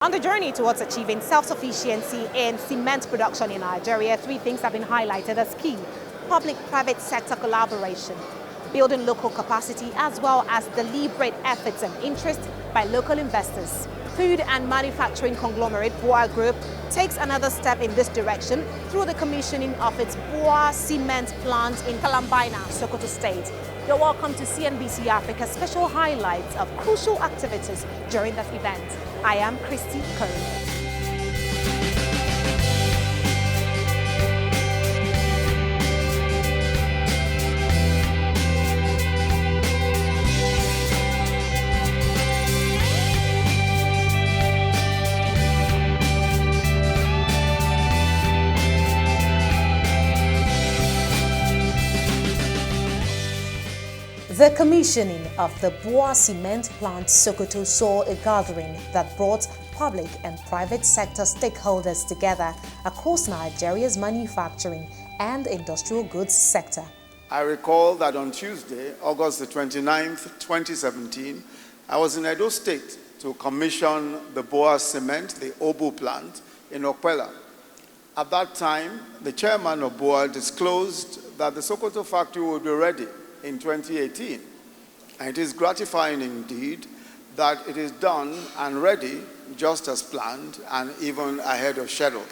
On the journey towards achieving self-sufficiency in cement production in Nigeria, three things have been highlighted as key: public-private sector collaboration, building local capacity, as well as deliberate efforts and interest by local investors. Food and manufacturing conglomerate BUA Group takes another step in this direction through the commissioning of its BUA cement plant in Kalambaina, Sokoto State. You're welcome to CNBC Africa's special highlights of crucial activities during that event. I am Christy Curry. The commissioning of the BUA cement plant Sokoto saw a gathering that brought public and private sector stakeholders together across Nigeria's manufacturing and industrial goods sector. I recall that on Tuesday, August the 29th, 2017, I was in Edo State to commission the BUA cement, the Obu plant in Okwela. At that time, the chairman of BUA disclosed that the Sokoto factory would be ready in 2018. And it is gratifying indeed that it is done and ready just as planned and even ahead of schedule.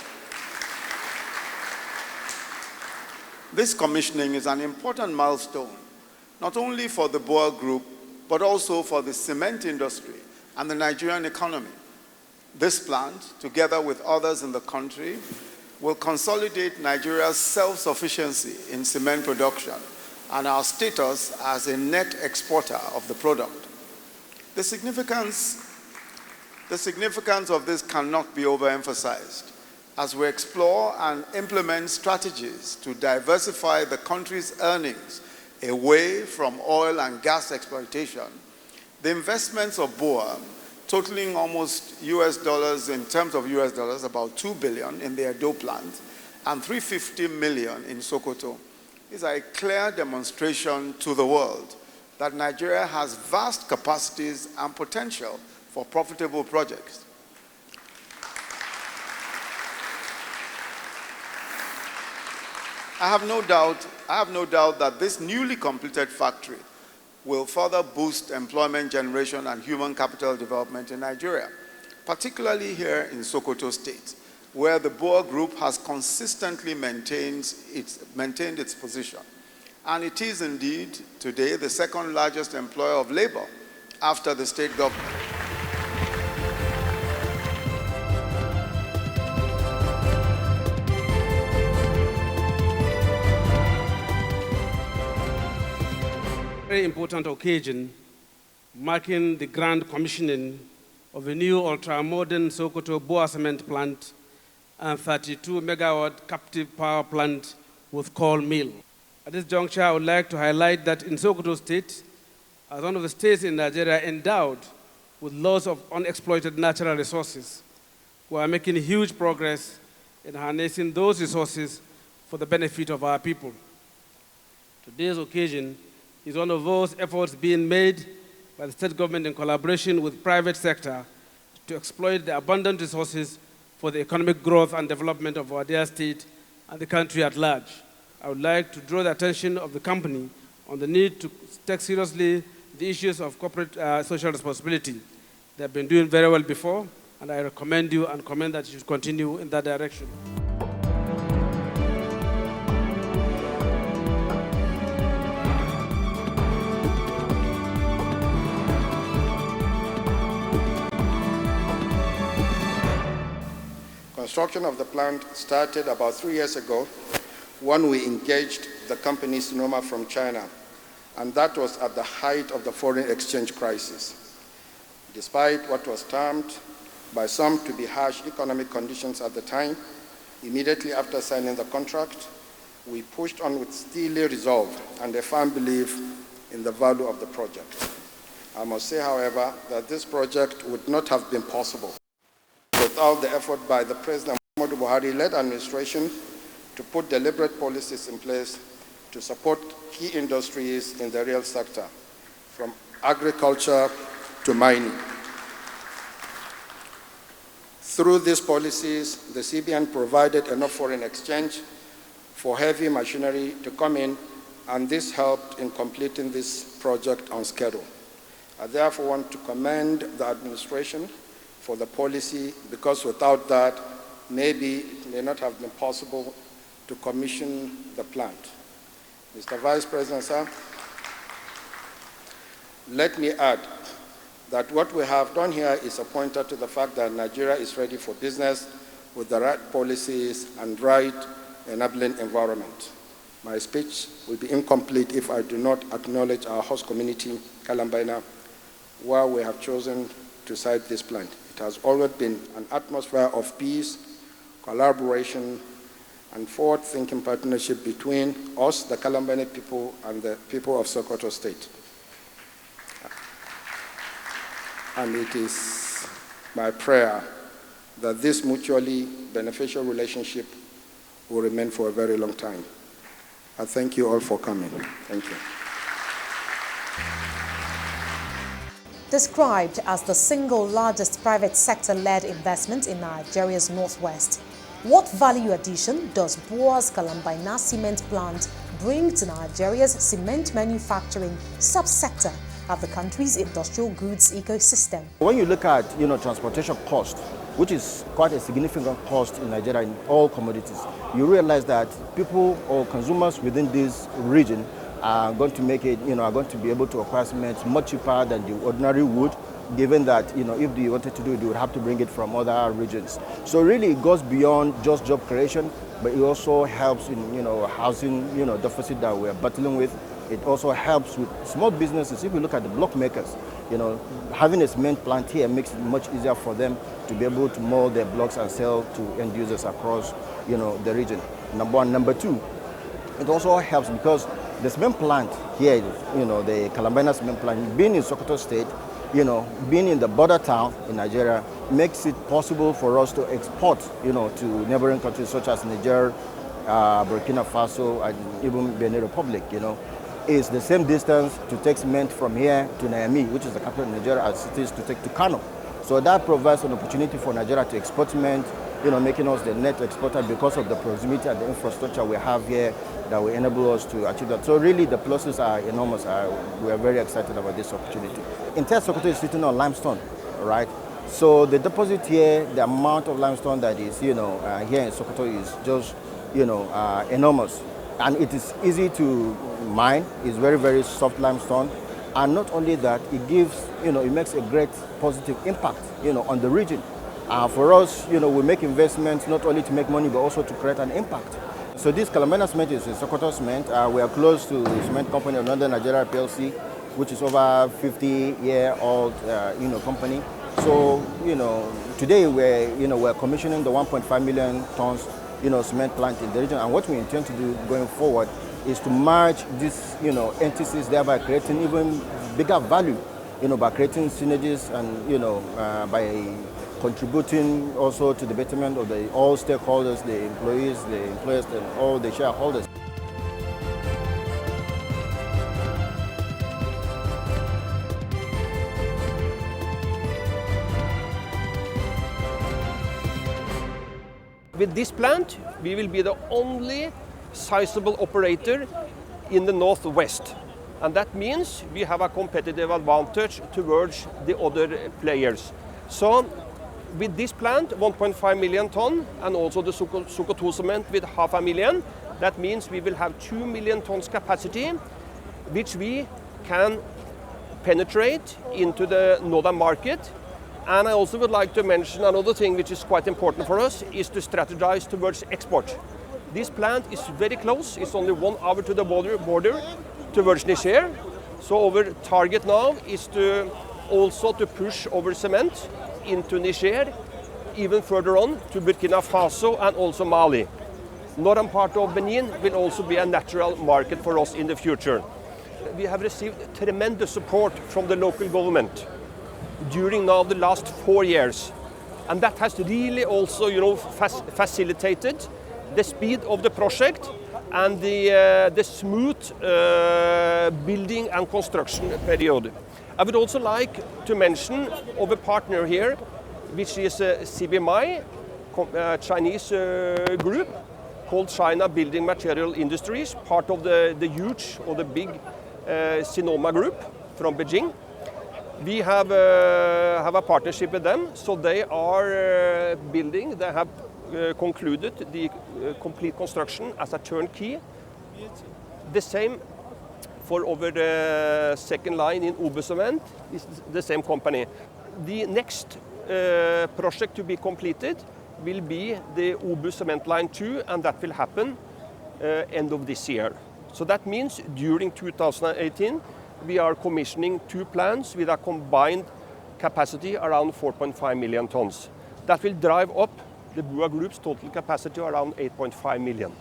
This commissioning is an important milestone, not only for the BUA Group, but also for the cement industry and the Nigerian economy. This plant, together with others in the country, will consolidate Nigeria's self-sufficiency in cement production and our status as a net exporter of the product. The significance of this cannot be overemphasized as we explore and implement strategies to diversify the country's earnings away from oil and gas exploitation. The investments of BUA, totaling almost US dollars, in terms of US dollars, about $2 billion in the Edo plant and $350 million in Sokoto, is a clear demonstration to the world that Nigeria has vast capacities and potential for profitable projects. I have no doubt that this newly completed factory will further boost employment generation and human capital development in Nigeria, particularly here in Sokoto State, where the BUA Group has consistently maintained its position. And it is indeed today the second largest employer of labor after the state government. Very important occasion marking the grand commissioning of a new ultra-modern Sokoto BUA cement plant and 32-megawatt captive power plant with coal mill. At this juncture, I would like to highlight that in Sokoto State, as one of the states in Nigeria endowed with lots of unexploited natural resources, we are making huge progress in harnessing those resources for the benefit of our people. Today's occasion is one of those efforts being made by the state government in collaboration with private sector to exploit the abundant resources for the economic growth and development of our dear state and the country at large. I would like to draw the attention of the company on the need to take seriously the issues of corporate social responsibility. They have been doing very well before, and I recommend you and commend that you should continue in that direction. Construction of the plant started about 3 years ago when we engaged the company Sinoma from China, and that was at the height of the foreign exchange crisis. Despite what was termed by some to be harsh economic conditions at the time, immediately after signing the contract, we pushed on with steely resolve and a firm belief in the value of the project. I must say, however, that this project would not have been possible without the effort by the President Muhammadu Buhari-led administration to put deliberate policies in place to support key industries in the real sector, from agriculture to mining. Through these policies, the CBN provided enough foreign exchange for heavy machinery to come in, and this helped in completing this project on schedule. I therefore want to commend the administration for the policy, because without that, maybe it may not have been possible to commission the plant. Mr. Vice President, sir, let me add that what we have done here is a pointer to the fact that Nigeria is ready for business with the right policies and right enabling environment. My speech will be incomplete if I do not acknowledge our host community, Kalambaina, where we have chosen to site this plant. It has always been an atmosphere of peace, collaboration, and forward-thinking partnership between us, the Kalambaina people, and the people of Sokoto State. And it is my prayer that this mutually beneficial relationship will remain for a very long time. I thank you all for coming. Thank you. Described as the single largest private sector-led investment in Nigeria's northwest, what value addition does BUA's Kalambaina cement plant bring to Nigeria's cement manufacturing subsector of the country's industrial goods ecosystem? When you look at transportation cost, which is quite a significant cost in Nigeria in all commodities, you realize that people or consumers within this region are going to make it, are going to be able to acquire cement much cheaper than the ordinary would, given that, if they wanted to do it, they would have to bring it from other regions. So really it goes beyond just job creation, but it also helps in, housing, deficit that we're battling with. It also helps with small businesses. If you look at the block makers, having a cement plant here makes it much easier for them to be able to mold their blocks and sell to end users across, the region. Number one. Number two, it also helps because the cement plant here, the Kalambaina cement plant, being in Sokoto State, being in the border town in Nigeria, makes it possible for us to export, to neighboring countries such as Niger, Burkina Faso, and even Benin Republic, It's the same distance to take cement from here to Niamey, which is the capital of Nigeria, as it is to take to Kano. So that provides an opportunity for Nigeria to export cement, making us the net exporter because of the proximity and the infrastructure we have here that will enable us to achieve that. So really the pluses are enormous. We are very excited about this opportunity. Entire Sokoto is sitting on limestone, right? So the deposit here, the amount of limestone that is, here in Sokoto is just, enormous. And it is easy to mine. It's very, very soft limestone. And not only that, it gives, it makes a great positive impact, on the region. For us, we make investments not only to make money, but also to create an impact. So this Kalambaina cement is a Sokoto cement. We are close to the cement company of London Nigeria PLC, which is over 50-year-old, company. So, today we're commissioning the 1.5 million tons, cement plant in the region. And what we intend to do going forward is to merge these, entities, thereby creating even bigger value, by creating synergies and, by contributing also to the betterment of all stakeholders, the employees, the employers, and all the shareholders. With this plant, we will be the only sizable operator in the northwest. And that means we have a competitive advantage towards the other players. So with this plant, 1.5 million ton, and also the Sokoto cement with 500,000, that means we will have 2 million tons capacity, which we can penetrate into the northern market. And I also would like to mention another thing which is quite important for us, is to strategize towards export. This plant is very close. It's only 1 hour to the border towards Niger. So our target now is to also to push our cement into Niger, even further on to Burkina Faso and also Mali. Northern part of Benin will also be a natural market for us in the future. We have received tremendous support from the local government during now the last 4 years. And that has really also, facilitated the speed of the project and the smooth building and construction period. I would also like to mention our partner here, which is a CBMI, Chinese group called China Building Material Industries, part of the huge or the big Sinoma group from Beijing. We have a partnership with them, so they are building. They have concluded the complete construction as a turnkey. The same for over the second line in Obu Cement, is the same company. The next project to be completed will be the Obu Cement Line 2, and that will happen end of this year. So that means during 2018, we are commissioning 2 plants with a combined capacity around 4.5 million tons. That will drive up the BUA Group's total capacity around 8.5 million.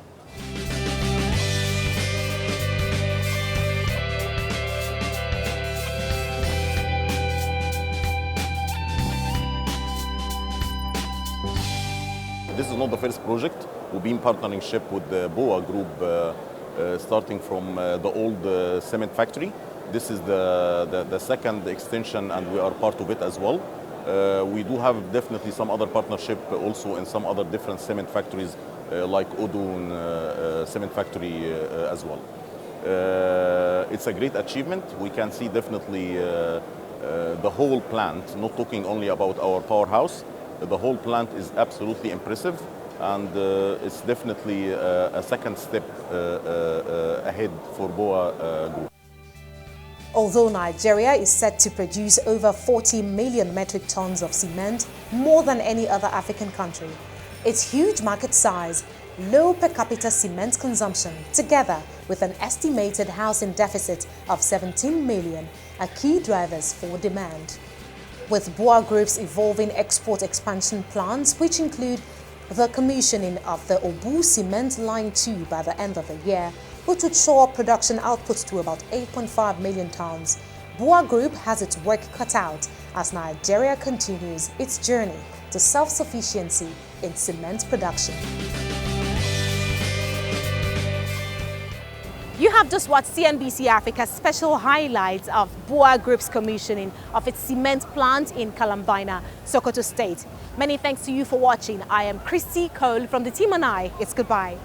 This is not the first project. We've been partnering with the BUA Group starting from the old cement factory. This is the second extension, and we are part of it as well. We do have definitely some other partnership also in some other different cement factories like Odun cement factory as well. It's a great achievement. We can see definitely the whole plant, not talking only about our powerhouse. The whole plant is absolutely impressive, and it's definitely a second step ahead for BUA Group. Although Nigeria is set to produce over 40 million metric tons of cement, more than any other African country, its huge market size, low per capita cement consumption, together with an estimated housing deficit of 17 million, are key drivers for demand. With BUA Group's evolving export expansion plans, which include the commissioning of the Obu Cement Line 2 by the end of the year, which would show up production output to about 8.5 million tons, BUA Group has its work cut out as Nigeria continues its journey to self-sufficiency in cement production. You have just watched CNBC Africa's special highlights of BUA Group's commissioning of its cement plant in Kalambaina, Sokoto State. Many thanks to you for watching. I am Christy Cole from the team, and it's goodbye.